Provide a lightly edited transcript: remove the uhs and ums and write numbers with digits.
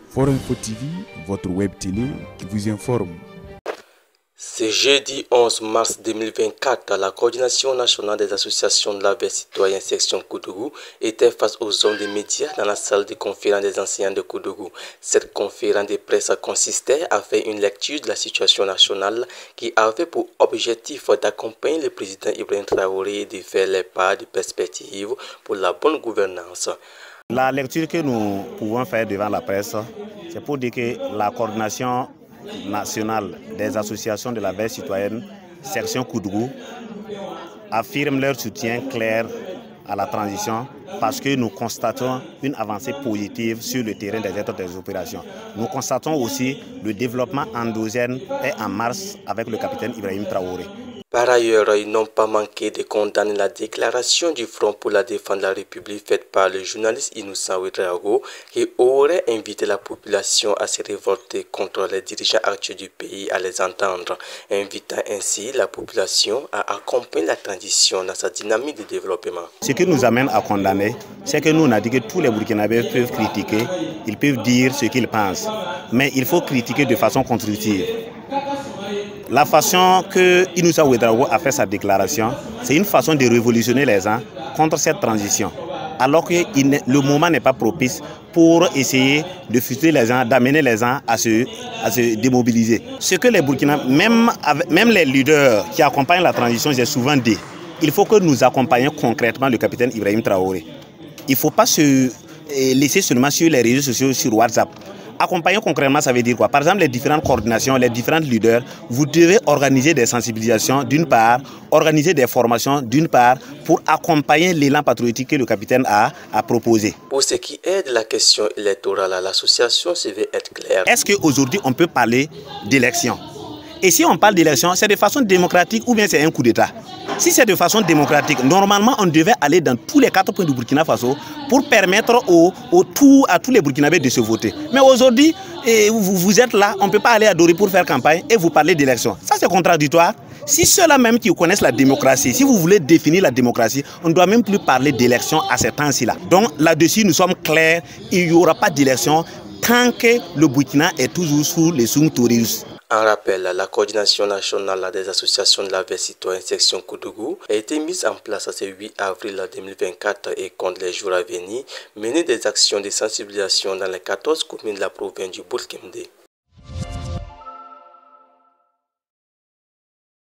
Forinfo TV, votre web télé qui vous informe. Ce jeudi 11 mars 2024, la coordination nationale des associations de l'AVER citoyen section Koudougou était face aux hommes des médias dans la salle de conférence des enseignants de Koudougou. Cette conférence de presse consistait à faire une lecture de la situation nationale qui avait pour objectif d'accompagner le président Ibrahim Traoré et de faire les pas de perspective pour la bonne gouvernance. La lecture que nous pouvons faire devant la presse, c'est pour dire que la coordination nationale des associations de l'AVER citoyenne section Koudougou affirme leur soutien clair à la transition parce que nous constatons une avancée positive sur le terrain des opérations. Nous constatons aussi le développement endogène et en marche avec le capitaine Ibrahim Traoré. Par ailleurs, ils n'ont pas manqué de condamner la déclaration du Front pour la défense de la République faite par le journaliste Innocent Ouedraogo qui aurait invité la population à se révolter contre les dirigeants actuels du pays à les entendre, invitant ainsi la population à accompagner la transition dans sa dynamique de développement. Ce qui nous amène à condamner, c'est que nous, on a dit que tous les Burkinabés peuvent critiquer, ils peuvent dire ce qu'ils pensent, mais il faut critiquer de façon constructive. La façon que Innocent Ouedraogo a fait sa déclaration, c'est une façon de révolutionner les gens contre cette transition. Alors que le moment n'est pas propice pour essayer de frustrer les gens, d'amener les gens à se démobiliser. Ce que les Burkinabés, même les leaders qui accompagnent la transition, j'ai souvent dit, il faut que nous accompagnions concrètement le capitaine Ibrahim Traoré. Il ne faut pas se laisser seulement sur les réseaux sociaux, sur WhatsApp. Accompagner concrètement, ça veut dire quoi? Par exemple, les différentes coordinations, les différents leaders, vous devez organiser des sensibilisations d'une part, organiser des formations d'une part, pour accompagner l'élan patriotique que le capitaine a proposé. Pour ce qui est de la question électorale, l'association se veut être claire. Est-ce qu'aujourd'hui on peut parler d'élection? Et si on parle d'élection, c'est de façon démocratique ou bien c'est un coup d'État? Si c'est de façon démocratique, normalement on devait aller dans tous les 4 points du Burkina Faso pour permettre à tous les Burkinabés de se voter. Mais aujourd'hui, vous êtes là, on ne peut pas aller à Dori pour faire campagne et vous parlez d'élection. Ça c'est contradictoire. Si ceux-là même qui connaissent la démocratie, si vous voulez définir la démocratie, on ne doit même plus parler d'élection à ces temps-ci-là. Donc là-dessus, nous sommes clairs, il n'y aura pas d'élection tant que le Burkina est toujours sous les Soum-Touristes. En rappel, la coordination nationale des associations de l'AVER citoyen section Koudougou a été mise en place ce 8 avril 2024 et compte les jours à venir mener des actions de sensibilisation dans les 14 communes de la province du Burkina.